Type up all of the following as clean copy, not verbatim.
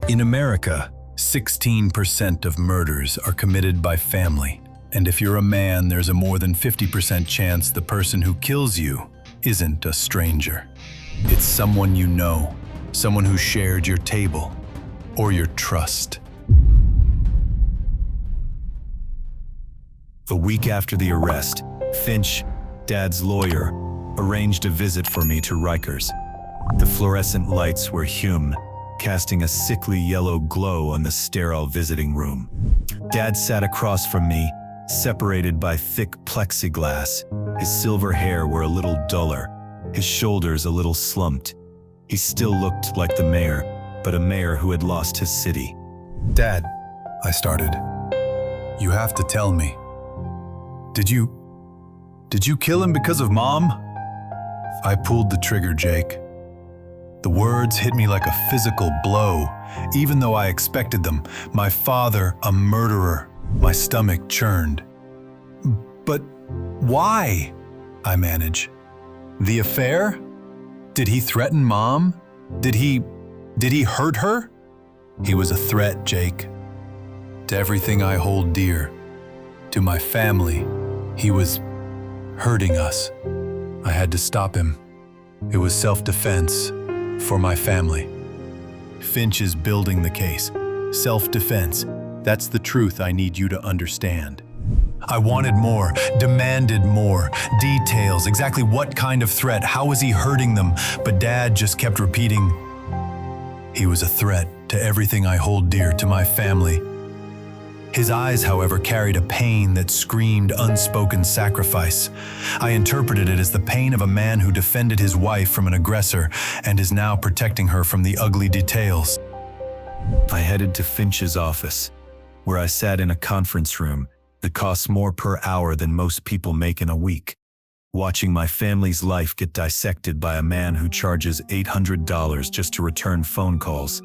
In America, 16% of murders are committed by family. And if you're a man, there's a more than 50% chance the person who kills you isn't a stranger. It's someone you know, someone who shared your table or your trust. A week after the arrest, Finch, Dad's lawyer, arranged a visit for me to Rikers. The fluorescent lights were Hume, casting a sickly yellow glow on the sterile visiting room. Dad sat across from me, separated by thick plexiglass. His silver hair were a little duller, his shoulders a little slumped. He still looked like the mayor, but a mayor who had lost his city. Dad, I started. You have to tell me. Did you kill him because of Mom? I pulled the trigger, Jake. The words hit me like a physical blow, even though I expected them. My father, a murderer. My stomach churned. But why? I manage. The affair? Did he threaten Mom? Did he hurt her? He was a threat, Jake. To everything I hold dear. To my family. He was hurting us. I had to stop him. It was self-defense for my family. Finch is building the case. Self-defense. That's the truth I need you to understand. I wanted more, demanded more, details, exactly what kind of threat, how was he hurting them, but Dad just kept repeating, he was a threat to everything I hold dear, to my family. His eyes, however, carried a pain that screamed unspoken sacrifice. I interpreted it as the pain of a man who defended his wife from an aggressor and is now protecting her from the ugly details. I headed to Finch's office, where I sat in a conference room that costs more per hour than most people make in a week, watching my family's life get dissected by a man who charges $800 just to return phone calls.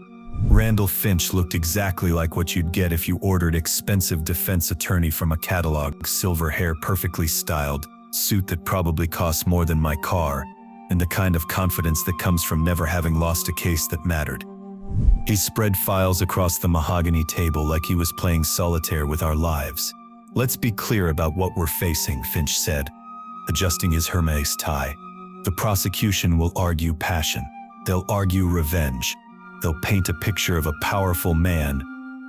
Randall Finch looked exactly like what you'd get if you ordered expensive defense attorney from a catalog, silver hair, perfectly styled, suit that probably costs more than my car, and the kind of confidence that comes from never having lost a case that mattered. He spread files across the mahogany table like he was playing solitaire with our lives. Let's be clear about what we're facing, Finch said, adjusting his Hermes tie. The prosecution will argue passion. They'll argue revenge. They'll paint a picture of a powerful man,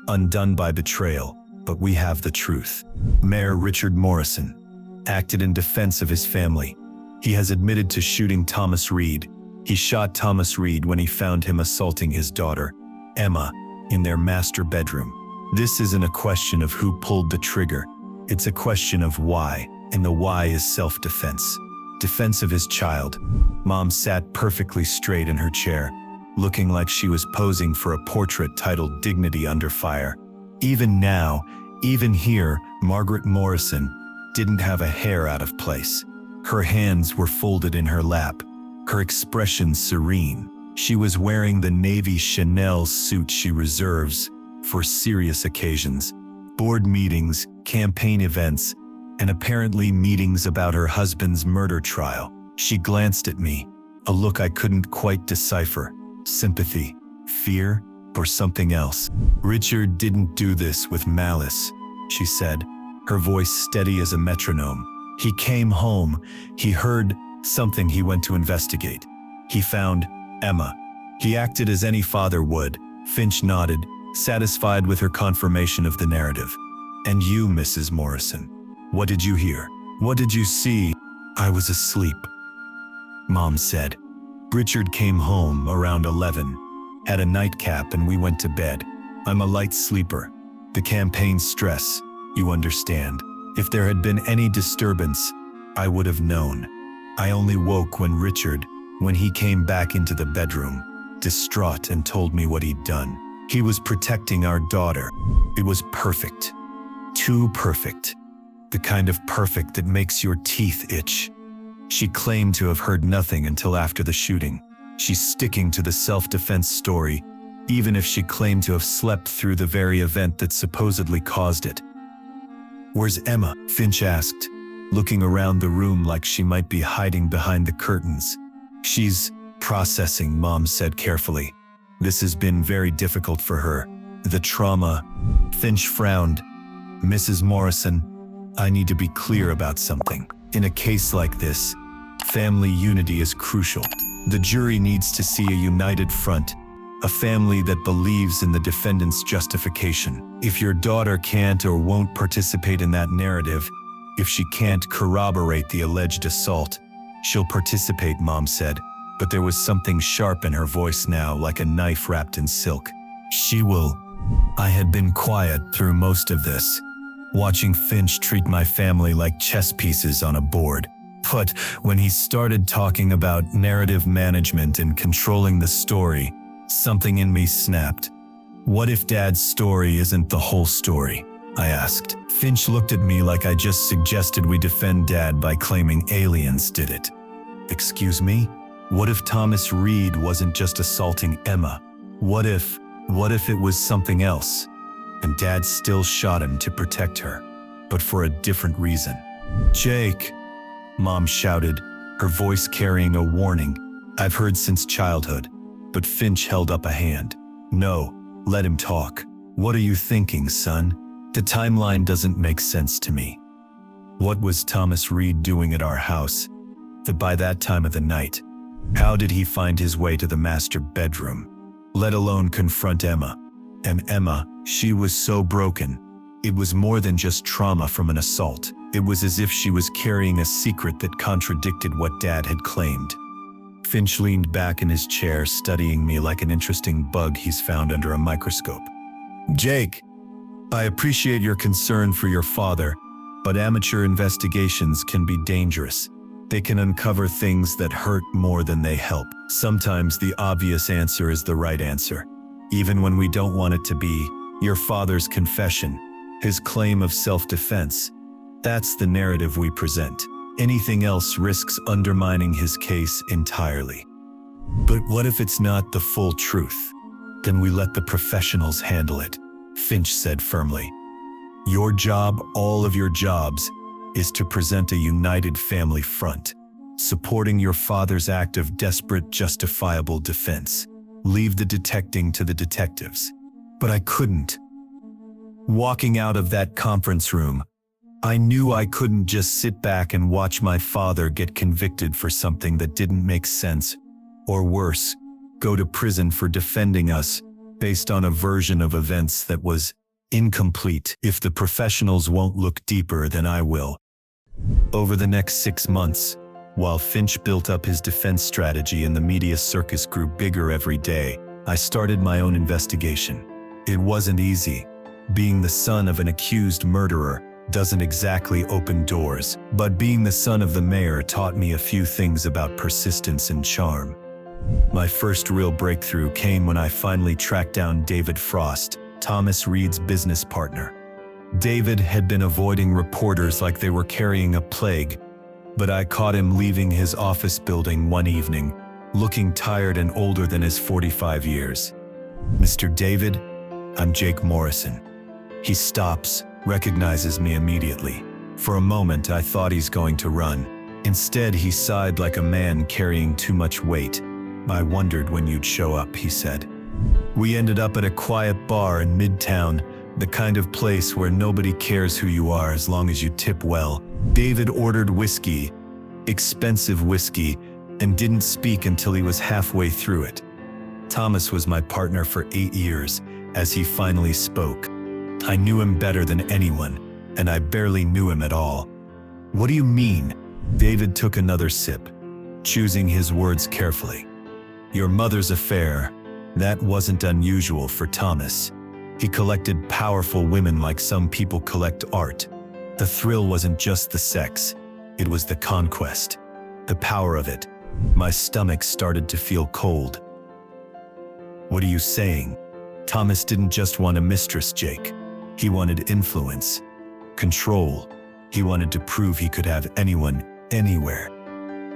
undone by betrayal, but we have the truth. Mayor Richard Morrison acted in defense of his family. He has admitted to shooting Thomas Reed. He shot Thomas Reed when he found him assaulting his daughter, Emma, in their master bedroom. This isn't a question of who pulled the trigger. It's a question of why, and the why is self-defense. Defense of his child. Mom sat perfectly straight in her chair, looking like she was posing for a portrait titled Dignity Under Fire. Even now, even here, Margaret Morrison didn't have a hair out of place. Her hands were folded in her lap, her expression serene. She was wearing the navy Chanel suit she reserves for serious occasions, board meetings, campaign events, and apparently meetings about her husband's murder trial. She glanced at me, a look I couldn't quite decipher. Sympathy, fear, or something else. Richard didn't do this with malice, she said, her voice steady as a metronome. He came home, he heard something, he went to investigate. He found Emma. He acted as any father would. Finch nodded, satisfied with her confirmation of the narrative. And you, Mrs. Morrison, what did you hear? What did you see? I was asleep, Mom said. Richard came home around 11, had a nightcap, and we went to bed. I'm a light sleeper. The campaign stress, you understand. If there had been any disturbance, I would have known. I only woke when he came back into the bedroom, distraught, and told me what he'd done. He was protecting our daughter. It was perfect. Too perfect. The kind of perfect that makes your teeth itch. She claimed to have heard nothing until after the shooting. She's sticking to the self-defense story, even if she claimed to have slept through the very event that supposedly caused it. Where's Emma? Finch asked, looking around the room like she might be hiding behind the curtains. She's processing, Mom said carefully. This has been very difficult for her. The trauma. Finch frowned. Mrs. Morrison, I need to be clear about something. In a case like this, family unity is crucial. The jury needs to see a united front, a family that believes in the defendant's justification. If your daughter can't or won't participate in that narrative, if she can't corroborate the alleged assault, she'll participate, Mom said, but there was something sharp in her voice now, like a knife wrapped in silk. She will. I had been quiet through most of this, watching Finch treat my family like chess pieces on a board. But when he started talking about narrative management and controlling the story, something in me snapped. What if Dad's story isn't the whole story? I asked. Finch looked at me like I just suggested we defend Dad by claiming aliens did it. Excuse me? What if Thomas Reed wasn't just assaulting Emma? What if it was something else? And Dad still shot him to protect her, but for a different reason. Jake, Mom shouted, her voice carrying a warning I've heard since childhood, but Finch held up a hand. No, let him talk. What are you thinking, son? The timeline doesn't make sense to me. What was Thomas Reed doing at our house by that time of the night? How did he find his way to the master bedroom, let alone confront Emma? And Emma, she was so broken. It was more than just trauma from an assault. It was as if she was carrying a secret that contradicted what Dad had claimed. Finch leaned back in his chair, studying me like an interesting bug he's found under a microscope. Jake, I appreciate your concern for your father, but amateur investigations can be dangerous. They can uncover things that hurt more than they help. Sometimes the obvious answer is the right answer, even when we don't want it to be. Your father's confession, his claim of self-defense. That's the narrative we present. Anything else risks undermining his case entirely. But what if it's not the full truth? Then we let the professionals handle it, Finch said firmly. Your job, all of your jobs, is to present a united family front, supporting your father's act of desperate, justifiable defense. Leave the detecting to the detectives. But I couldn't. Walking out of that conference room, I knew I couldn't just sit back and watch my father get convicted for something that didn't make sense, or worse, go to prison for defending us based on a version of events that was incomplete. If the professionals won't look deeper, then I will. Over the next 6 months, while Finch built up his defense strategy and the media circus grew bigger every day, I started my own investigation. It wasn't easy. Being the son of an accused murderer doesn't exactly open doors, but being the son of the mayor taught me a few things about persistence and charm. My first real breakthrough came when I finally tracked down David Frost, Thomas Reed's business partner. David had been avoiding reporters like they were carrying a plague, but I caught him leaving his office building one evening, looking tired and older than his 45 years. Mr. David, I'm Jake Morrison. He stops, recognizes me immediately. For a moment, I thought he's going to run. Instead, he sighed like a man carrying too much weight. I wondered when you'd show up, he said. We ended up at a quiet bar in Midtown, the kind of place where nobody cares who you are as long as you tip well. David ordered whiskey, expensive whiskey, and didn't speak until he was halfway through it. Thomas was my partner for 8 years, as he finally spoke. I knew him better than anyone, and I barely knew him at all. What do you mean? David took another sip, choosing his words carefully. Your mother's affair, that wasn't unusual for Thomas. He collected powerful women like some people collect art. The thrill wasn't just the sex, it was the conquest, the power of it. My stomach started to feel cold. What are you saying? Thomas didn't just want a mistress, Jake. He wanted influence, control. He wanted to prove he could have anyone, anywhere.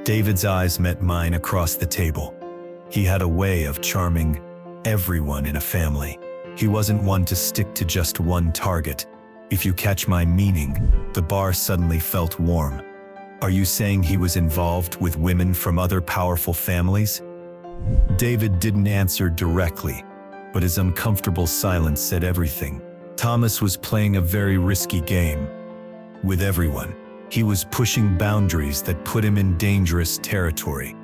David's eyes met mine across the table. He had a way of charming everyone in a family. He wasn't one to stick to just one target. If you catch my meaning, the bar suddenly felt warm. Are you saying he was involved with women from other powerful families? David didn't answer directly, but his uncomfortable silence said everything. Thomas was playing a very risky game. With everyone, he was pushing boundaries that put him in dangerous territory.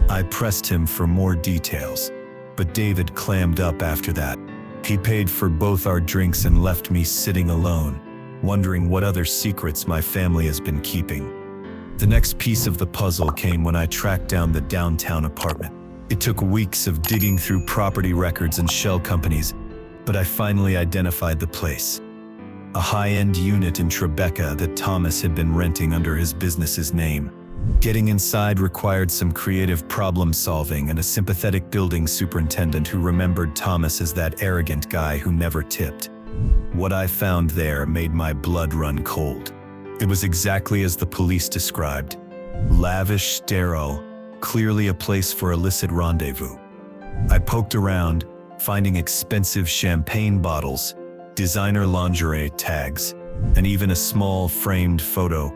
I pressed him for more details, but David clammed up after that. He paid for both our drinks and left me sitting alone, wondering what other secrets my family has been keeping. The next piece of the puzzle came when I tracked down the downtown apartment. It took weeks of digging through property records and shell companies, but I finally identified the place. A high-end unit in Tribeca that Thomas had been renting under his business's name. Getting inside required some creative problem-solving and a sympathetic building superintendent who remembered Thomas as that arrogant guy who never tipped. What I found there made my blood run cold. It was exactly as the police described. Lavish, sterile, clearly a place for illicit rendezvous. I poked around, finding expensive champagne bottles, designer lingerie tags, and even a small framed photo.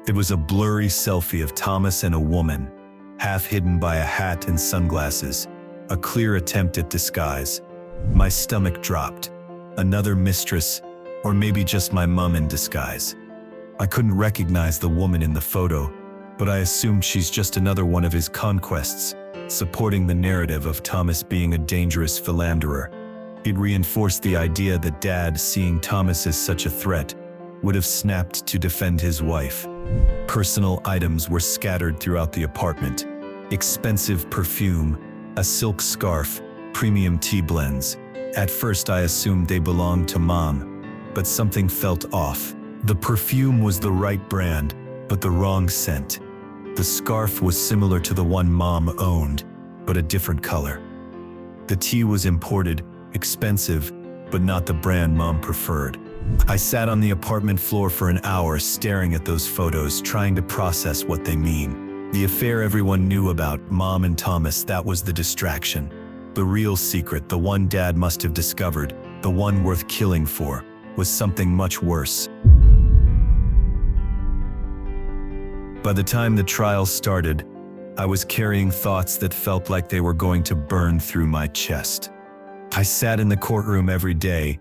It was a blurry selfie of Thomas and a woman, half hidden by a hat and sunglasses, a clear attempt at disguise. My stomach dropped. Another mistress, or maybe just my mom in disguise. I couldn't recognize the woman in the photo, but I assumed she's just another one of his conquests, supporting the narrative of Thomas being a dangerous philanderer. It reinforced the idea that Dad, seeing Thomas as such a threat, would have snapped to defend his wife. Personal items were scattered throughout the apartment. Expensive perfume, a silk scarf, premium tea blends. At first I assumed they belonged to Mom, but something felt off. The perfume was the right brand, but the wrong scent. The scarf was similar to the one Mom owned, but a different color. The tea was imported, expensive, but not the brand Mom preferred. I sat on the apartment floor for an hour staring at those photos, trying to process what they mean. The affair everyone knew about, Mom and Thomas, that was the distraction. The real secret, the one Dad must have discovered, the one worth killing for, was something much worse. By the time the trial started, I was carrying thoughts that felt like they were going to burn through my chest. I sat in the courtroom every day,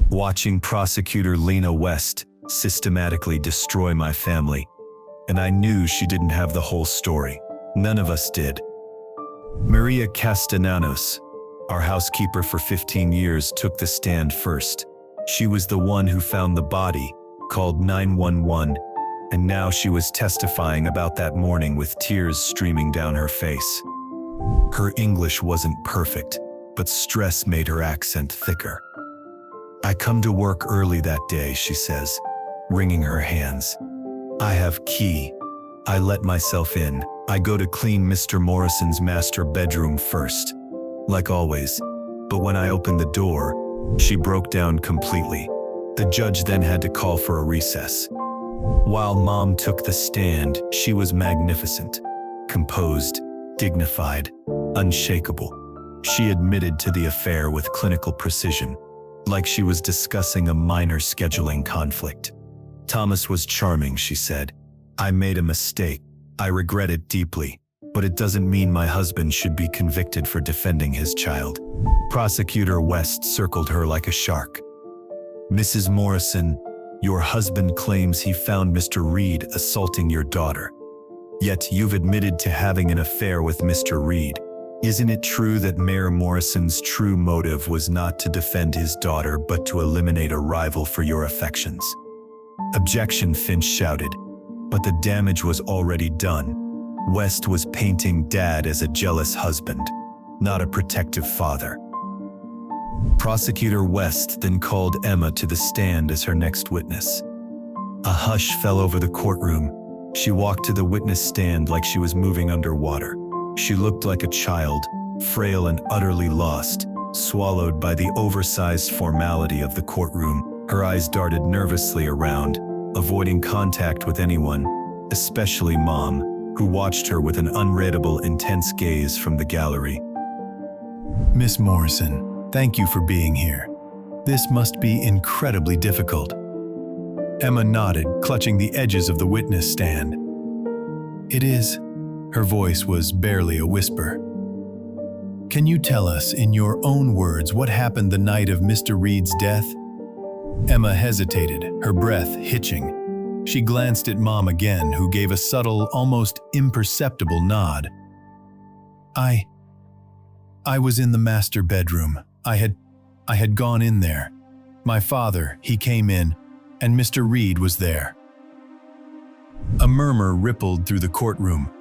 watching prosecutor Lena West systematically destroy my family, and I knew she didn't have the whole story. None of us did. Maria Castellanos, our housekeeper for 15 years, took the stand first. She was the one who found the body, called 911, and now she was testifying about that morning with tears streaming down her face. Her English wasn't perfect, but stress made her accent thicker. "I come to work early that day," she says, wringing her hands. "I have key. I let myself in. I go to clean Mr. Morrison's master bedroom first, like always. But when I opened the door, she broke down completely. The judge then had to call for a recess. While Mom took the stand, she was magnificent, composed, dignified, unshakable. She admitted to the affair with clinical precision, like she was discussing a minor scheduling conflict. "Thomas was charming," she said. "I made a mistake. I regret it deeply, but it doesn't mean my husband should be convicted for defending his child." Prosecutor West circled her like a shark. "Mrs. Morrison, your husband claims he found Mr. Reed assaulting your daughter. Yet you've admitted to having an affair with Mr. Reed. Isn't it true that Mayor Morrison's true motive was not to defend his daughter but to eliminate a rival for your affections?" "Objection," Finch shouted, but the damage was already done. West was painting Dad as a jealous husband, not a protective father. Prosecutor West then called Emma to the stand as her next witness. A hush fell over the courtroom. She walked to the witness stand like she was moving underwater. She looked like a child, frail and utterly lost, swallowed by the oversized formality of the courtroom. Her eyes darted nervously around, avoiding contact with anyone, especially Mom, who watched her with an unreadable, intense gaze from the gallery. Miss Morrison, thank you for being here. This must be incredibly difficult. Emma nodded, clutching the edges of the witness stand. It is. Her voice was barely a whisper. Can you tell us, in your own words, what happened the night of Mr. Reed's death? Emma hesitated, her breath hitching. She glanced at Mom again, who gave a subtle, almost imperceptible nod. I was in the master bedroom. I had gone in there. My father, he came in, and Mr. Reed was there. A murmur rippled through the courtroom.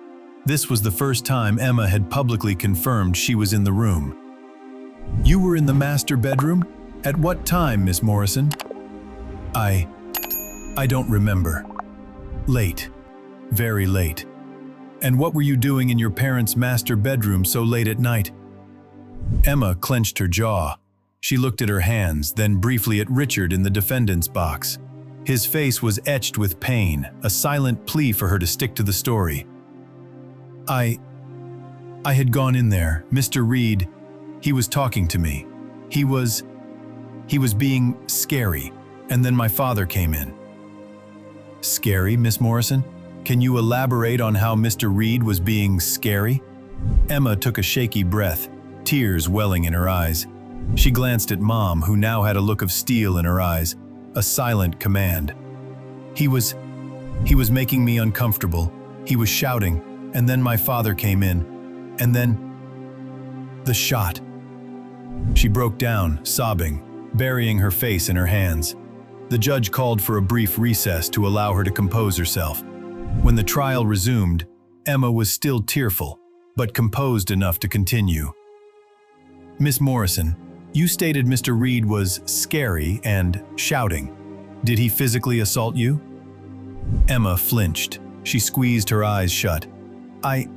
This was the first time Emma had publicly confirmed she was in the room. You were in the master bedroom? At what time, Miss Morrison? I don't remember. Late. Very late. And what were you doing in your parents' master bedroom so late at night? Emma clenched her jaw. She looked at her hands, then briefly at Richard in the defendant's box. His face was etched with pain, a silent plea for her to stick to the story. I had gone in there. Mr. Reed, he was talking to me. He was being scary, and then my father came in. Scary, Miss Morrison? Can you elaborate on how Mr. Reed was being scary? Emma took a shaky breath, tears welling in her eyes. She glanced at Mom, who now had a look of steel in her eyes, a silent command. He was making me uncomfortable. He was shouting. And then my father came in, and then the shot. She broke down, sobbing, burying her face in her hands. The judge called for a brief recess to allow her to compose herself. When the trial resumed, Emma was still tearful, but composed enough to continue. Miss Morrison, you stated Mr. Reed was scary and shouting. Did he physically assault you? Emma flinched. She squeezed her eyes shut. I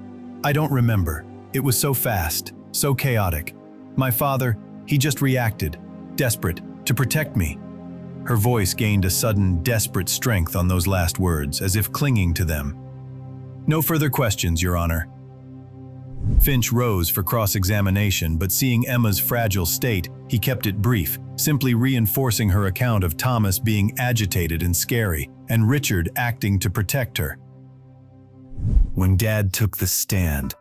don't remember. It was so fast, so chaotic. My father, he just reacted, desperate, to protect me. Her voice gained a sudden, desperate strength on those last words, as if clinging to them. No further questions, Your Honor. Finch rose for cross-examination, but seeing Emma's fragile state, he kept it brief, simply reinforcing her account of Thomas being agitated and scary, and Richard acting to protect her. When Dad took the stand,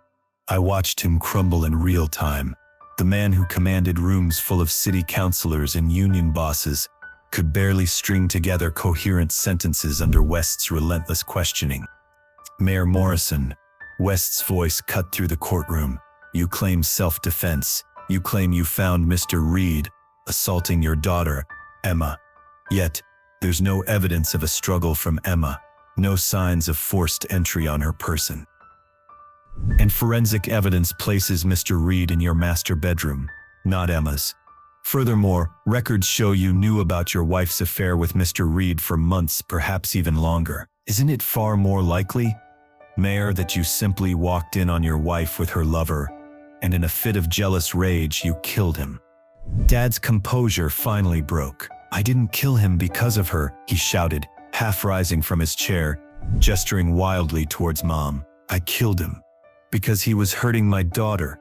I watched him crumble in real time. The man who commanded rooms full of city councilors and union bosses could barely string together coherent sentences under West's relentless questioning. Mayor Morrison, West's voice cut through the courtroom. You claim self-defense. You claim you found Mr. Reed assaulting your daughter, Emma. Yet, there's no evidence of a struggle from Emma. No signs of forced entry on her person. And forensic evidence places Mr. Reed in your master bedroom, not Emma's. Furthermore, records show you knew about your wife's affair with Mr. Reed for months, perhaps even longer. Isn't it far more likely, Mayor, that you simply walked in on your wife with her lover, and in a fit of jealous rage, you killed him? Dad's composure finally broke. I didn't kill him because of her, he shouted, half rising from his chair, gesturing wildly towards Mom. I killed him because he was hurting my daughter.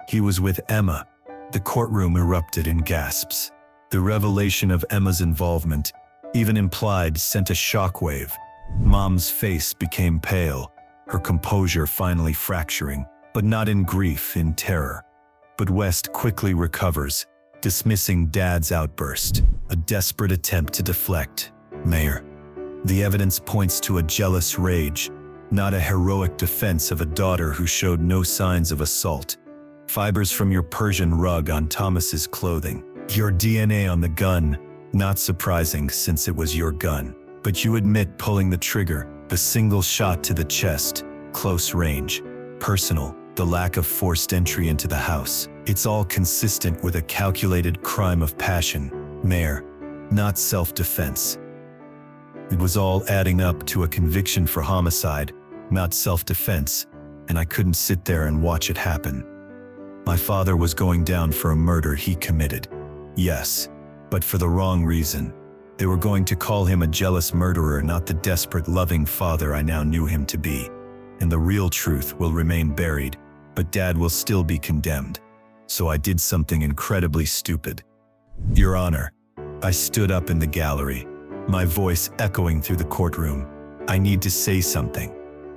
He was with Emma. The courtroom erupted in gasps. The revelation of Emma's involvement, even implied, sent a shockwave. Mom's face became pale, her composure finally fracturing, but not in grief, in terror. But West quickly recovers, dismissing Dad's outburst, a desperate attempt to deflect. Mayor, the evidence points to a jealous rage, not a heroic defense of a daughter who showed no signs of assault. Fibers from your Persian rug on Thomas's clothing. Your DNA on the gun, not surprising since it was your gun. But you admit pulling the trigger, the single shot to the chest, close range, personal, the lack of forced entry into the house. It's all consistent with a calculated crime of passion, Mayor, not self-defense. It was all adding up to a conviction for homicide, not self-defense, and I couldn't sit there and watch it happen. My father was going down for a murder he committed. Yes, but for the wrong reason. They were going to call him a jealous murderer, not the desperate, loving father I now knew him to be. And the real truth will remain buried, but Dad will still be condemned. So I did something incredibly stupid. Your Honor, I stood up in the gallery, my voice echoing through the courtroom. I need to say something.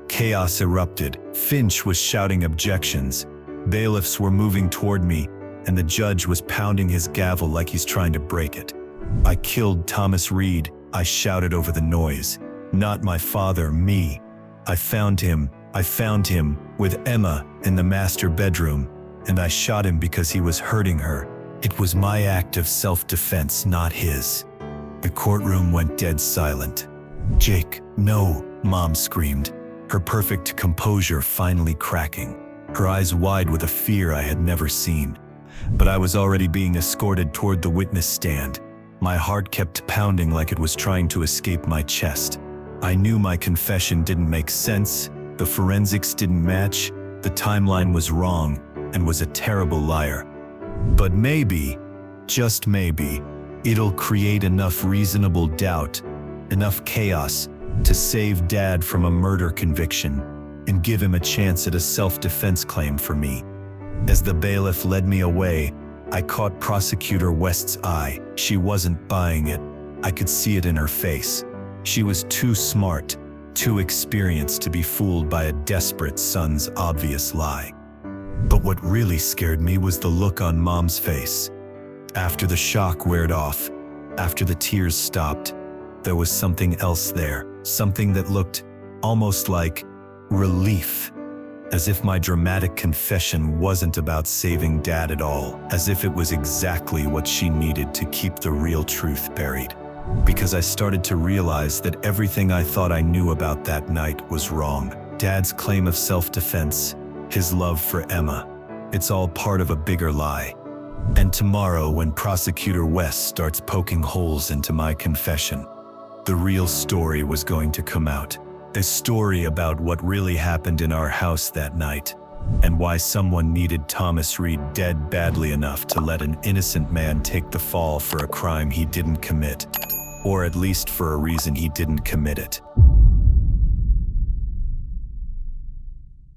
Chaos erupted. Finch was shouting objections. Bailiffs were moving toward me, and the judge was pounding his gavel like he's trying to break it. "I killed Thomas Reed," I shouted over the noise. "Not my father, me. I found him with Emma in the master bedroom, and I shot him because he was hurting her. It was my act of self-defense, not his." The courtroom went dead silent. "Jake, no," Mom screamed, her perfect composure finally cracking, her eyes wide with a fear I had never seen. But I was already being escorted toward the witness stand. My heart kept pounding like it was trying to escape my chest. I knew my confession didn't make sense, the forensics didn't match, the timeline was wrong, and was a terrible liar. But maybe, just maybe, it'll create enough reasonable doubt, enough chaos, to save Dad from a murder conviction and give him a chance at a self-defense claim for me. As the bailiff led me away, I caught Prosecutor West's eye. She wasn't buying it. I could see it in her face. She was too smart, too experienced to be fooled by a desperate son's obvious lie. But what really scared me was the look on Mom's face. After the shock wore off, after the tears stopped, there was something else there, something that looked almost like relief. As if my dramatic confession wasn't about saving Dad at all, as if it was exactly what she needed to keep the real truth buried. Because I started to realize that everything I thought I knew about that night was wrong. Dad's claim of self-defense, his love for Emma, it's all part of a bigger lie. And tomorrow, when Prosecutor West starts poking holes into my confession, the real story was going to come out. The story about what really happened in our house that night, and why someone needed Thomas Reed dead badly enough to let an innocent man take the fall for a crime he didn't commit, or at least for a reason he didn't commit it.